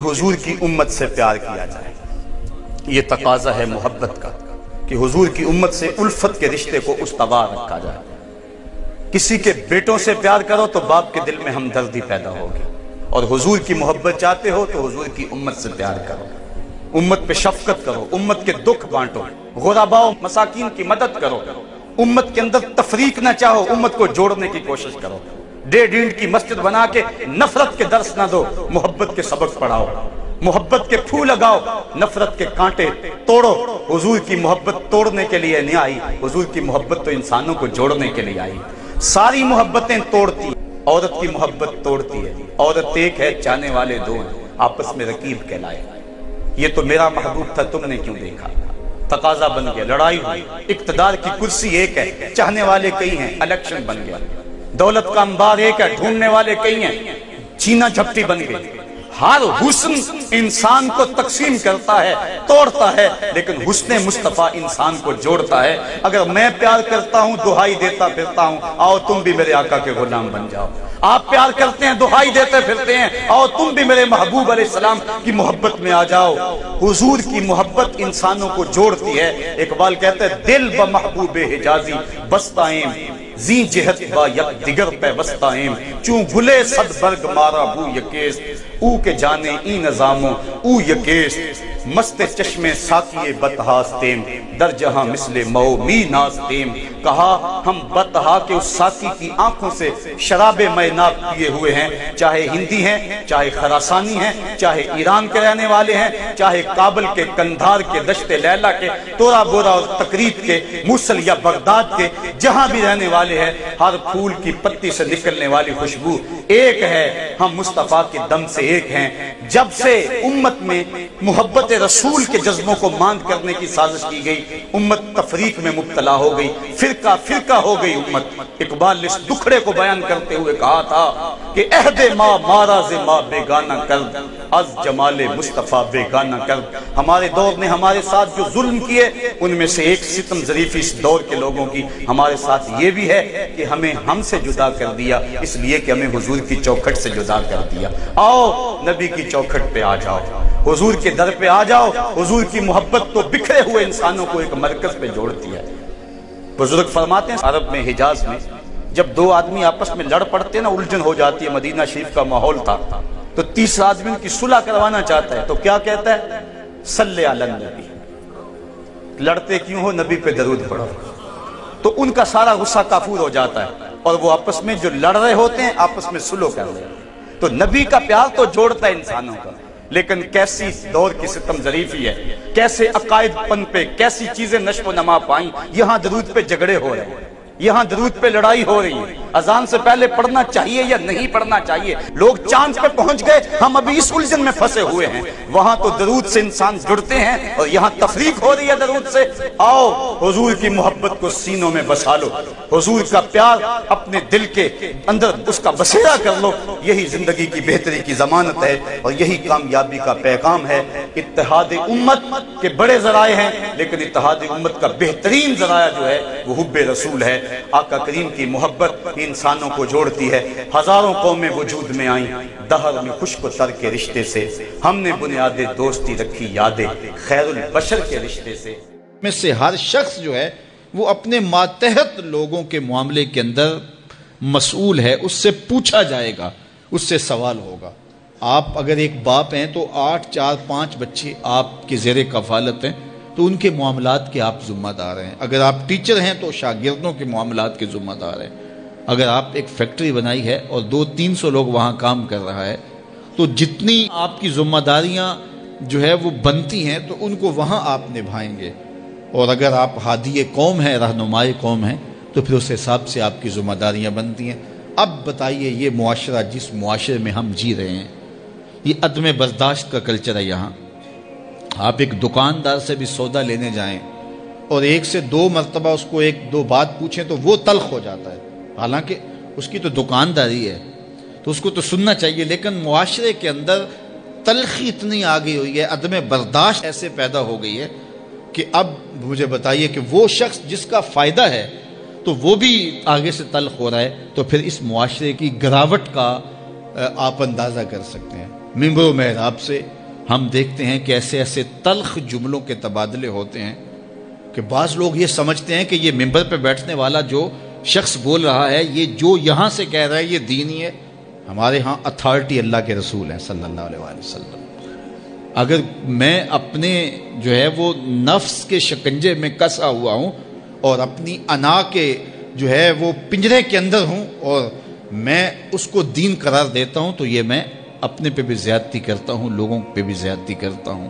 حضور کی امت سے پیار کیا جائے۔ یہ تقاضا ہے محبت کا کہ حضور کی امت سے الفت کے رشتے کو استوار رکھا جائے۔ کسی کے بیٹوں سے پیار کرو تو باپ کے دل میں ہمدردی پیدا ہوگی، اور حضور کی محبت چاہتے ہو تو حضور کی امت سے پیار کرو، امت پہ شفقت کرو، امت کے دکھ بانٹو، غرباء و مساکین کی مدد کرو، امت کے اندر تفریق نہ چاہو، امت کو جوڑنے کی کوشش کرو۔ ڈیڑھ اینٹ کی مسجد بنا کے نفرت کے درس نہ دو، محبت کے سبق پڑھاؤ، محبت کے پھول لگاؤ، نفرت کے کانٹے توڑو۔ حضور کی محبت توڑنے کے لیے نہیں آئی، حضور کی محبت تو انسانوں کو جوڑنے کے لیے آئی۔ ساری محبتیں توڑتی ہیں، عورت کی محبت توڑتی ہے۔ عورت ایک ہے، چاہنے والے دو ہیں، آپس میں رقیب کہلائے۔ یہ تو میرا محبوب تھا، تم نے کیوں دیکھا؟ تقاضا بن گیا، لڑائی ہوئی۔ اقتدار کی کرسی ایک ہے، چاہنے والے کئی ہیں، الیکشن بن گیا۔ دولت کا انبار ایک ہے، ڈھونڈنے والے کئی ہیں، چینا جھپٹی بن گئی۔ ہر حسن انسان کو تقسیم کرتا ہے، توڑتا ہے، لیکن حسن مصطفیٰ انسان کو جوڑتا ہے۔ اگر میں پیار کرتا ہوں، دہائی دیتا پھرتا ہوں، آؤ تم بھی میرے آقا کے غلام بن جاؤ۔ آپ پیار کرتے ہیں، دہائی دیتے پھرتے ہیں، آؤ تم بھی میرے محبوب علیہ السلام کی محبت میں آ جاؤ۔ حضور کی محبت انسانوں کو جوڑتی ہے۔ اقبال کہتے ہیں، دل بمحبوب حجازی بستائیں، زی جہت با یک دیگر پہ بستائیں، چون گلے صد برگ مارا بو یکیست، او کے جانے ای نظاموں او یکیست، مست چشم ساقی بتہاستیم، در جہاں مثل مو می ناستیم۔ کہا ہم بتہا کے اس ساقی کی آنکھوں سے شراب مینا پیے ہوئے ہیں، چاہے ہندی ہیں، چاہے خراسانی ہیں، چاہے ایران کے رہنے والے ہیں، چاہے کابل کے، کندھار کے، دشت لیلہ کے، تورا بورا اور تقریب کے، موصل یا بغداد کے، جہاں بھی رہنے والے ہیں، ہر پھول کی پتی سے نکلنے والی خوشبو ایک ہے۔ ہم مصطفیٰ کے دم سے ایک ہیں۔ جب سے امت میں محبت رسول کے جذبوں کو ماند کرنے کی سازش کی گئی، امت تفریق میں مبتلا ہو گئی، فرقہ فرقہ ہو گئی امت۔ اقبال اس دکھڑے کو بیان کرتے ہوئے کہا تھا کہ عہد ما ماراز ما بیگانہ کرد، از جمال مصطفیٰ بیگانہ کرد۔ ہمارے دور نے ہمارے ساتھ جو ظلم کیے، ان میں سے ایک ستم ظریفی اس دور کے لوگوں کی ہمارے ساتھ یہ بھی ہے کہ ہمیں ہم سے جدا کر دیا، اس لیے کہ ہمیں حضور کی چوکھٹ سے جدا کر دیا۔ آؤ نبی کی چوکھٹ پہ آ جاؤ، حضور کے در پہ آ جاؤ۔ حضور کی محبت تو بکھرے ہوئے انسانوں کو ایک مرکز پہ جوڑتی ہے۔ بزرگ فرماتے ہیں، عرب میں، حجاز میں جب دو آدمی آپس میں لڑ پڑتے نا، الجھن ہو جاتی ہے، مدینہ شریف کا ماحول تھا، تو تیسرا آدمی ان کی صلح کروانا چاہتا ہے تو کیا کہتا ہے؟ صلی علی النبی۔ لڑتے کیوں ہو؟ نبی پہ درود پڑھو۔ تو ان کا سارا غصہ کافور ہو جاتا ہے، اور وہ آپس میں جو لڑ رہے ہوتے ہیں آپس میں صلح کر رہے ہیں۔ تو نبی کا پیار تو جوڑتا ہے انسانوں کا، لیکن کیسی دور کی ستم ظریفی ہے، کیسے عقائد پن پہ، کیسی چیزیں نشو و نما پائیں۔ یہاں درود پہ جھگڑے ہو رہے ہیں، یہاں درود پہ لڑائی ہو رہی ہے۔ اذان سے پہلے پڑھنا چاہیے یا نہیں پڑھنا چاہیے؟ لوگ چاند پہ پہنچ گئے، ہم ابھی اس الجھن میں پھنسے ہوئے ہیں۔ وہاں تو درود سے انسان جڑتے ہیں، اور یہاں تفریق ہو رہی ہے درود سے۔ آؤ حضور کی محبت کو سینوں میں بسا لو، حضور کا پیار اپنے دل کے اندر اس کا بسیرا کر لو۔ یہی زندگی کی بہتری کی ضمانت ہے، اور یہی کامیابی کا پیغام ہے۔ اتحاد امت کے بڑے ذرائع ہیں، لیکن اتحاد امت کا بہترین ذرائع جو ہے وہ حب رسول ہے۔ آقا کریم کی محبت انسانوں کو جوڑتی ہے۔ ہزاروں قومیں وجود میں آئیں، دہر میں خشک و تر کے رشتے سے، ہم نے بنیاد دوستی رکھی یادیں خیر البشر کے رشتے سے۔ میں سے ہر شخص جو ہے وہ اپنے ماتحت لوگوں کے معاملے کے اندر مسئول ہے، اس سے پوچھا جائے گا، اس سے سوال ہوگا۔ آپ اگر ایک باپ ہیں تو 8، 4، 5 بچے آپ کے زیر کفالت ہیں، تو ان کے معاملات کے آپ ذمہ دار ہیں۔ اگر آپ ٹیچر ہیں تو شاگردوں کے معاملات کے ذمہ دار ہیں۔ اگر آپ ایک فیکٹری بنائی ہے اور 200-300 لوگ وہاں کام کر رہا ہے، تو جتنی آپ کی ذمہ داریاں جو ہے وہ بنتی ہیں تو ان کو وہاں آپ نبھائیں گے۔ اور اگر آپ ہادی قوم ہیں، رہنمائے قوم ہیں، تو پھر اس حساب سے آپ کی ذمہ داریاں بنتی ہیں۔ اب بتائیے، یہ معاشرہ جس معاشرے میں ہم جی رہے ہیں، یہ عدم برداشت کا کلچر ہے۔ یہاں آپ ایک دکاندار سے بھی سودا لینے جائیں اور 1 سے 2 مرتبہ اس کو 1-2 بات پوچھیں تو وہ تلخ ہو جاتا ہے، حالانکہ اس کی تو دکانداری ہے، تو اس کو تو سننا چاہیے۔ لیکن معاشرے کے اندر تلخی اتنی آ گئی ہوئی ہے، عدم برداشت ایسے پیدا ہو گئی ہے کہ اب مجھے بتائیے کہ وہ شخص جس کا فائدہ ہے تو وہ بھی آگے سے تلخ ہو رہا ہے، تو پھر اس معاشرے کی گراوٹ کا آپ اندازہ کر سکتے ہیں۔ منبر و محراب سے ہم دیکھتے ہیں کہ ایسے ایسے تلخ جملوں کے تبادلے ہوتے ہیں کہ بعض لوگ یہ سمجھتے ہیں کہ یہ منبر پہ بیٹھنے والا جو شخص بول رہا ہے یہ جو یہاں سے کہہ رہا ہے یہ دینی ہے. ہمارے ہاں اتھارٹی اللہ کے رسول ہیں صلی اللہ علیہ وآلہ وسلم. اگر میں اپنے جو ہے وہ نفس کے شکنجے میں کسا ہوا ہوں اور اپنی انا کے جو ہے وہ پنجرے کے اندر ہوں اور میں اس کو دین قرار دیتا ہوں تو یہ میں اپنے پہ بھی زیادتی کرتا ہوں, لوگوں پہ بھی زیادتی کرتا ہوں.